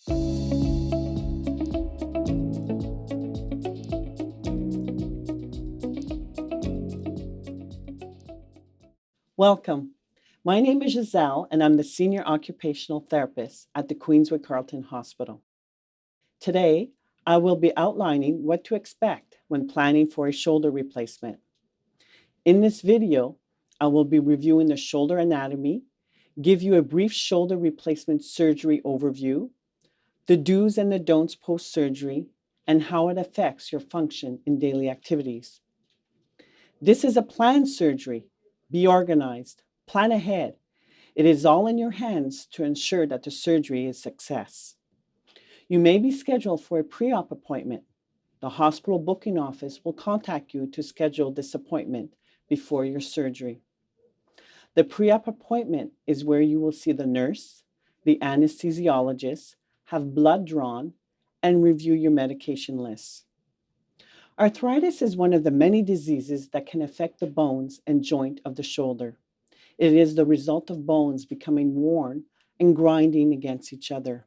Welcome. My name is Giselle, and I'm the Senior Occupational Therapist at the Queensway Carleton Hospital. Today, I will be outlining what to expect when planning for a shoulder replacement. In this video, I will be reviewing the shoulder anatomy, give you a brief shoulder replacement surgery overview, the do's and the don'ts post-surgery, and how it affects your function in daily activities. This is a planned surgery. Be organized. Plan ahead. It is all in your hands to ensure that the surgery is a success. You may be scheduled for a pre-op appointment. The hospital booking office will contact you to schedule this appointment before your surgery. The pre-op appointment is where you will see the nurse, the anesthesiologist, have blood drawn, and review your medication list. Arthritis is one of the many diseases that can affect the bones and joint of the shoulder. It is the result of bones becoming worn and grinding against each other,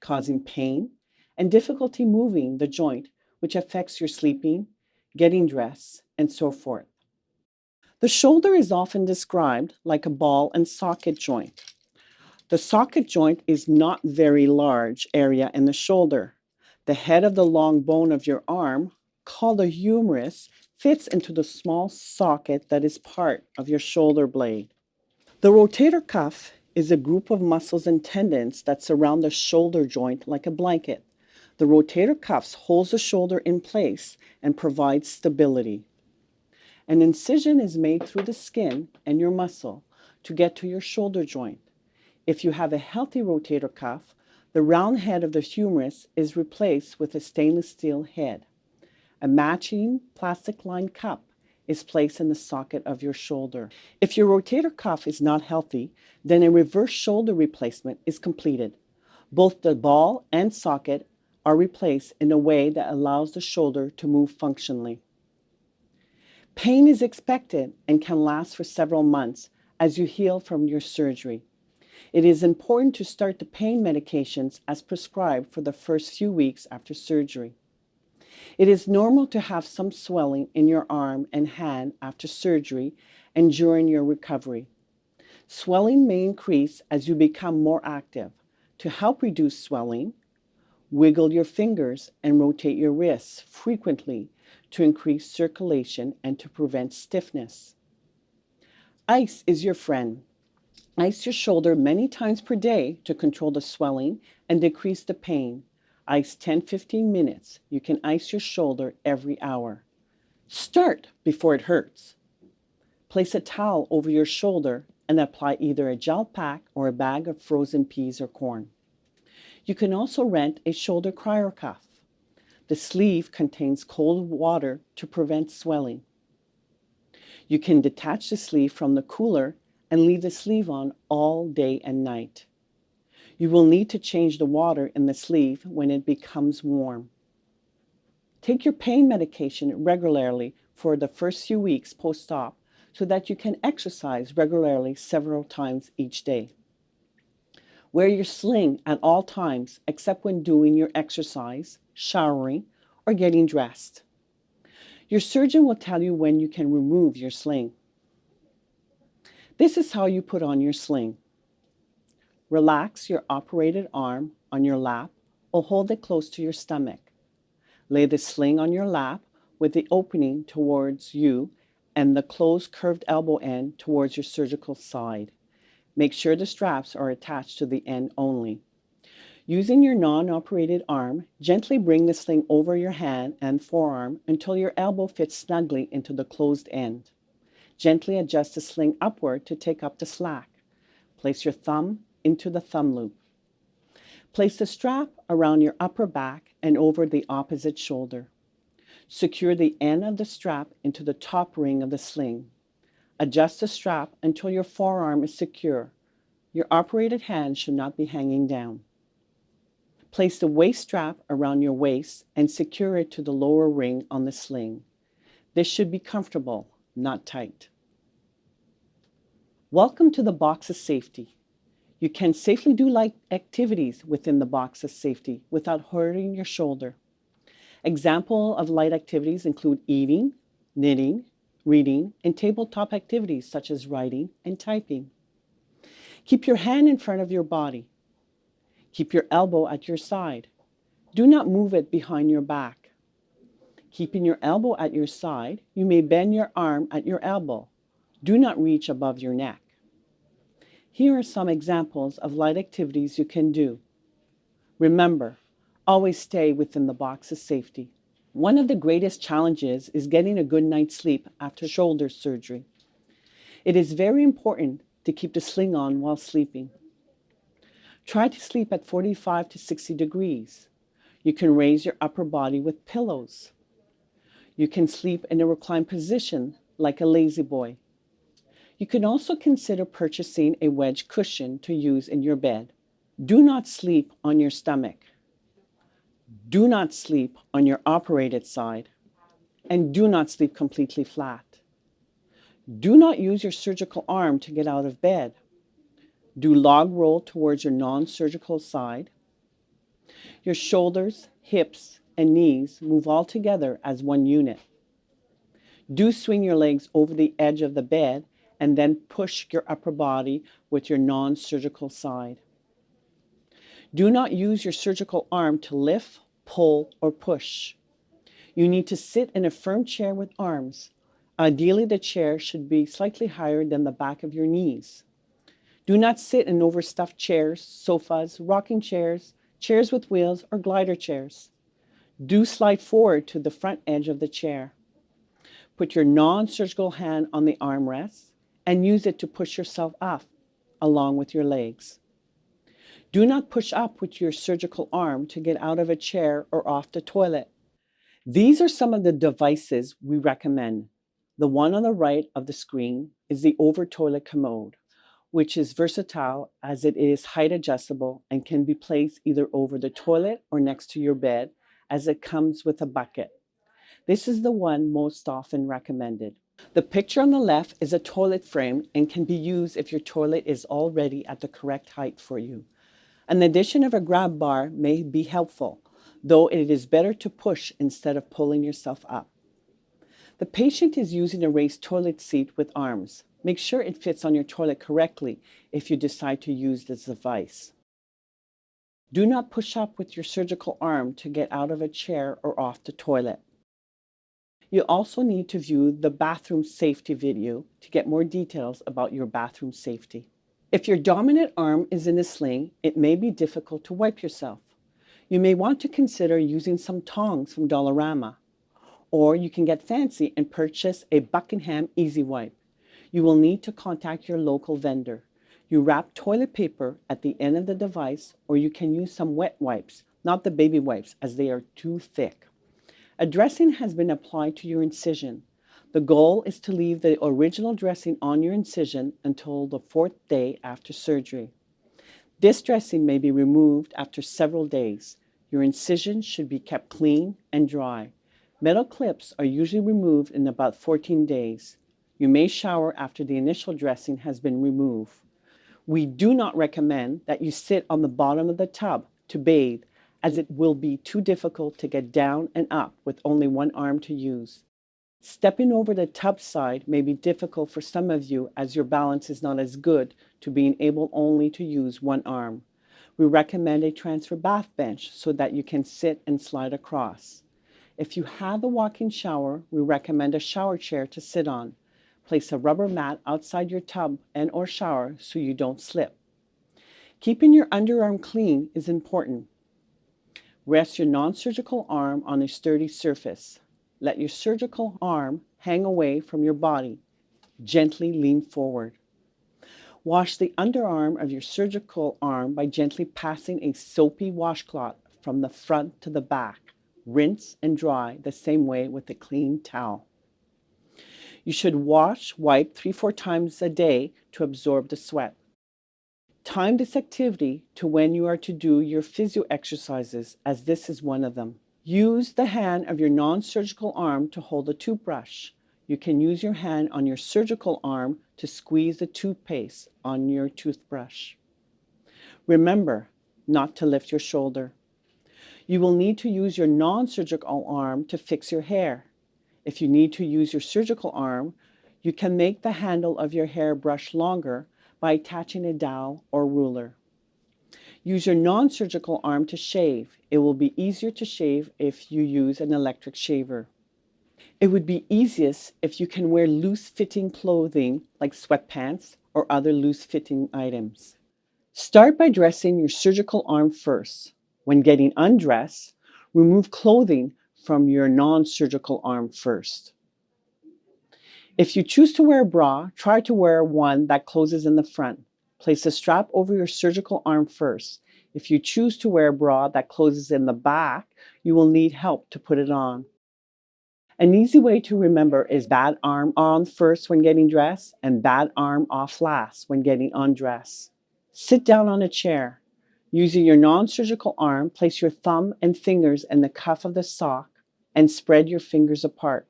causing pain and difficulty moving the joint, which affects your sleeping, getting dressed, and so forth. The shoulder is often described like a ball and socket joint. The socket joint is not very large area in the shoulder. The head of the long bone of your arm, called the humerus, fits into the small socket that is part of your shoulder blade. The rotator cuff is a group of muscles and tendons that surround the shoulder joint like a blanket. The rotator cuff holds the shoulder in place and provides stability. An incision is made through the skin and your muscle to get to your shoulder joint. If you have a healthy rotator cuff, the round head of the humerus is replaced with a stainless steel head. A matching plastic-lined cup is placed in the socket of your shoulder. If your rotator cuff is not healthy, then a reverse shoulder replacement is completed. Both the ball and socket are replaced in a way that allows the shoulder to move functionally. Pain is expected and can last for several months as you heal from your surgery. It is important to start the pain medications as prescribed for the first few weeks after surgery. It is normal to have some swelling in your arm and hand after surgery and during your recovery. Swelling may increase as you become more active. To help reduce swelling, wiggle your fingers and rotate your wrists frequently to increase circulation and to prevent stiffness. Ice is your friend. Ice your shoulder many times per day to control the swelling and decrease the pain. Ice 10-15 minutes. You can ice your shoulder every hour. Start before it hurts. Place a towel over your shoulder and apply either a gel pack or a bag of frozen peas or corn. You can also rent a shoulder cryo cuff. The sleeve contains cold water to prevent swelling. You can detach the sleeve from the cooler and leave the sleeve on all day and night. You will need to change the water in the sleeve when it becomes warm. Take your pain medication regularly for the first few weeks post-op so that you can exercise regularly several times each day. Wear your sling at all times except when doing your exercise, showering, or getting dressed. Your surgeon will tell you when you can remove your sling. This is how you put on your sling. Relax your operated arm on your lap or hold it close to your stomach. Lay the sling on your lap with the opening towards you and the closed curved elbow end towards your surgical side. Make sure the straps are attached to the end only. Using your non-operated arm, gently bring the sling over your hand and forearm until your elbow fits snugly into the closed end. Gently adjust the sling upward to take up the slack. Place your thumb into the thumb loop. Place the strap around your upper back and over the opposite shoulder. Secure the end of the strap into the top ring of the sling. Adjust the strap until your forearm is secure. Your operated hand should not be hanging down. Place the waist strap around your waist and secure it to the lower ring on the sling. This should be comfortable, not tight. Welcome to the box of safety. You can safely do light activities within the box of safety without hurting your shoulder. Examples of light activities include eating, knitting, reading, and tabletop activities such as writing and typing. Keep your hand in front of your body. Keep your elbow at your side. Do not move it behind your back. Keeping your elbow at your side, you may bend your arm at your elbow. Do not reach above your neck. Here are some examples of light activities you can do. Remember, always stay within the box of safety. One of the greatest challenges is getting a good night's sleep after shoulder surgery. It is very important to keep the sling on while sleeping. Try to sleep at 45 to 60 degrees. You can raise your upper body with pillows. You can sleep in a reclined position like a lazy boy. You can also consider purchasing a wedge cushion to use in your bed. Do not sleep on your stomach. Do not sleep on your operated side. And do not sleep completely flat. Do not use your surgical arm to get out of bed. Do log roll towards your non-surgical side. Your shoulders, hips, and knees move all together as one unit. Do swing your legs over the edge of the bed and then push your upper body with your non-surgical side. Do not use your surgical arm to lift, pull, or push. You need to sit in a firm chair with arms. Ideally, the chair should be slightly higher than the back of your knees. Do not sit in overstuffed chairs, sofas, rocking chairs, chairs with wheels, or glider chairs. Do slide forward to the front edge of the chair. Put your non-surgical hand on the armrest and use it to push yourself up along with your legs. Do not push up with your surgical arm to get out of a chair or off the toilet. These are some of the devices we recommend. The one on the right of the screen is the over-toilet commode, which is versatile as it is height adjustable and can be placed either over the toilet or next to your bed, as it comes with a bucket. This is the one most often recommended. The picture on the left is a toilet frame and can be used if your toilet is already at the correct height for you. An addition of a grab bar may be helpful, though it is better to push instead of pulling yourself up. The patient is using a raised toilet seat with arms. Make sure it fits on your toilet correctly if you decide to use this device. Do not push up with your surgical arm to get out of a chair or off the toilet. You also need to view the bathroom safety video to get more details about your bathroom safety. If your dominant arm is in a sling, it may be difficult to wipe yourself. You may want to consider using some tongs from Dollarama, or you can get fancy and purchase a Buckingham Easy Wipe. You will need to contact your local vendor. You wrap toilet paper at the end of the device, or you can use some wet wipes, not the baby wipes, as they are too thick. A dressing has been applied to your incision. The goal is to leave the original dressing on your incision until the 4th day after surgery. This dressing may be removed after several days. Your incision should be kept clean and dry. Metal clips are usually removed in about 14 days. You may shower after the initial dressing has been removed. We do not recommend that you sit on the bottom of the tub to bathe, as it will be too difficult to get down and up with only one arm to use. Stepping over the tub side may be difficult for some of you, as your balance is not as good to being able only to use one arm. We recommend a transfer bath bench so that you can sit and slide across. If you have a walk-in shower, we recommend a shower chair to sit on. Place a rubber mat outside your tub and/or shower so you don't slip. Keeping your underarm clean is important. Rest your non-surgical arm on a sturdy surface. Let your surgical arm hang away from your body. Gently lean forward. Wash the underarm of your surgical arm by gently passing a soapy washcloth from the front to the back. Rinse and dry the same way with a clean towel. You should wipe 3-4 times a day to absorb the sweat. Time this activity to when you are to do your physio exercises, as this is one of them. Use the hand of your non-surgical arm to hold a toothbrush. You can use your hand on your surgical arm to squeeze the toothpaste on your toothbrush. Remember not to lift your shoulder. You will need to use your non-surgical arm to fix your hair. If you need to use your surgical arm, you can make the handle of your hairbrush longer by attaching a dowel or ruler. Use your non-surgical arm to shave. It will be easier to shave if you use an electric shaver. It would be easiest if you can wear loose-fitting clothing like sweatpants or other loose-fitting items. Start by dressing your surgical arm first. When getting undressed, remove clothing from your non-surgical arm first. If you choose to wear a bra, try to wear one that closes in the front. Place the strap over your surgical arm first. If you choose to wear a bra that closes in the back, you will need help to put it on. An easy way to remember is bad arm on first when getting dressed and bad arm off last when getting undressed. Sit down on a chair. Using your non-surgical arm, place your thumb and fingers in the cuff of the sock and spread your fingers apart.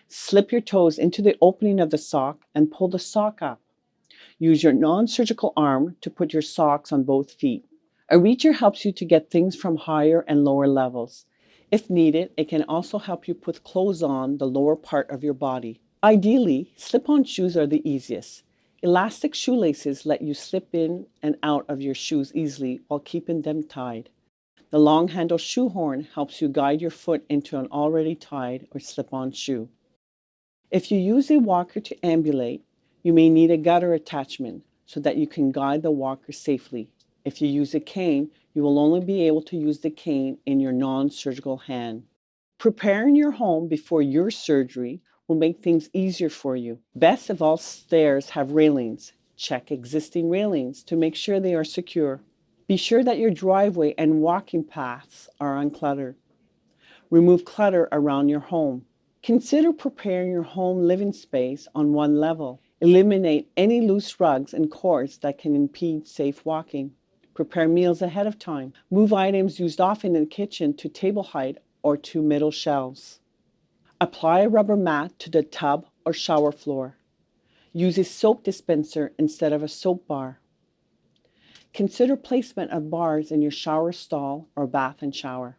Slip your toes into the opening of the sock and pull the sock up. Use your non-surgical arm to put your socks on both feet. A reacher helps you to get things from higher and lower levels. If needed, it can also help you put clothes on the lower part of your body. Ideally, slip-on shoes are the easiest. Elastic shoelaces let you slip in and out of your shoes easily while keeping them tied. The long-handle shoehorn helps you guide your foot into an already tied or slip-on shoe. If you use a walker to ambulate, you may need a gutter attachment so that you can guide the walker safely. If you use a cane, you will only be able to use the cane in your non-surgical hand. Preparing your home before your surgery will make things easier for you. Best of all stairs have railings. Check existing railings to make sure they are secure. Be sure that your driveway and walking paths are uncluttered. Remove clutter around your home. Consider preparing your home living space on one level. Eliminate any loose rugs and cords that can impede safe walking. Prepare meals ahead of time. Move items used often in the kitchen to table height or to middle shelves. Apply a rubber mat to the tub or shower floor. Use a soap dispenser instead of a soap bar. Consider placement of bars in your shower stall or bath and shower.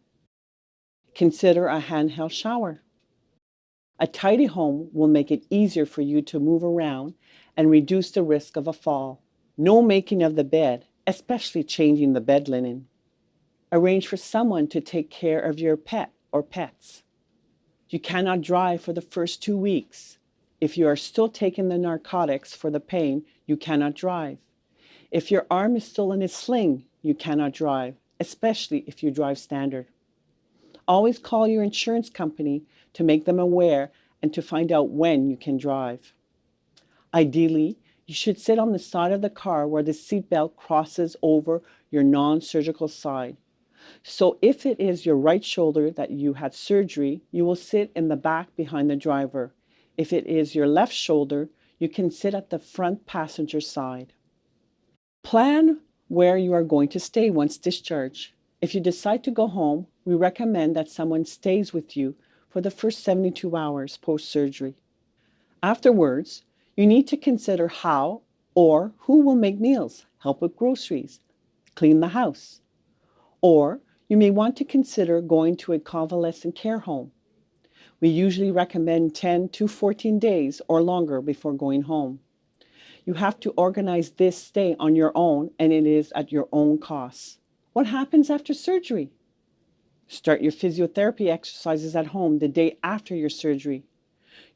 Consider a handheld shower. A tidy home will make it easier for you to move around and reduce the risk of a fall. No making of the bed, especially changing the bed linen. Arrange for someone to take care of your pet or pets. You cannot drive for the first 2 weeks. If you are still taking the narcotics for the pain, you cannot drive. If your arm is still in a sling, you cannot drive, especially if you drive standard. Always call your insurance company to make them aware and to find out when you can drive. Ideally, you should sit on the side of the car where the seatbelt crosses over your non-surgical side. So if it is your right shoulder that you had surgery, you will sit in the back behind the driver. If it is your left shoulder, you can sit at the front passenger side. Plan where you are going to stay once discharged. If you decide to go home, we recommend that someone stays with you for the first 72 hours post-surgery. Afterwards, you need to consider how or who will make meals, help with groceries, clean the house. Or you may want to consider going to a convalescent care home. We usually recommend 10 to 14 days or longer before going home. You have to organize this stay on your own, and it is at your own cost. What happens after surgery? Start your physiotherapy exercises at home the day after your surgery.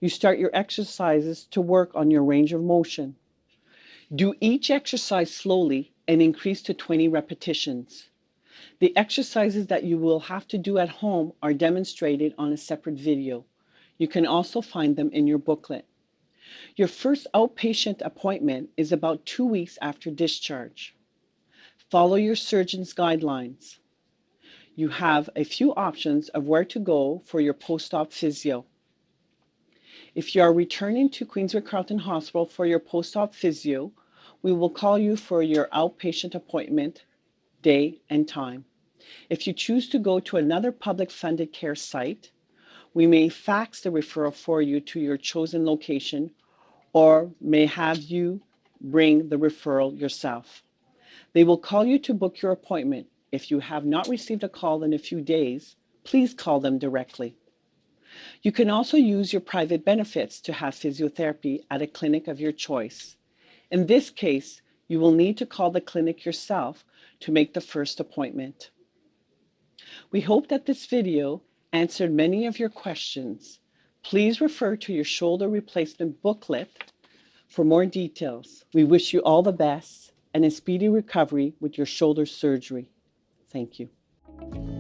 You start your exercises to work on your range of motion. Do each exercise slowly and increase to 20 repetitions. The exercises that you will have to do at home are demonstrated on a separate video. You can also find them in your booklet. Your first outpatient appointment is about 2 weeks after discharge. Follow your surgeon's guidelines. You have a few options of where to go for your post-op physio. If you are returning to Queensway Carleton Hospital for your post-op physio, we will call you for your outpatient appointment, day and time. If you choose to go to another public funded care site, we may fax the referral for you to your chosen location or may have you bring the referral yourself. They will call you to book your appointment. If you have not received a call in a few days, please call them directly. You can also use your private benefits to have physiotherapy at a clinic of your choice. In this case, you will need to call the clinic yourself to make the first appointment. We hope that this video answered many of your questions. Please refer to your shoulder replacement booklet for more details. We wish you all the best and a speedy recovery with your shoulder surgery. Thank you.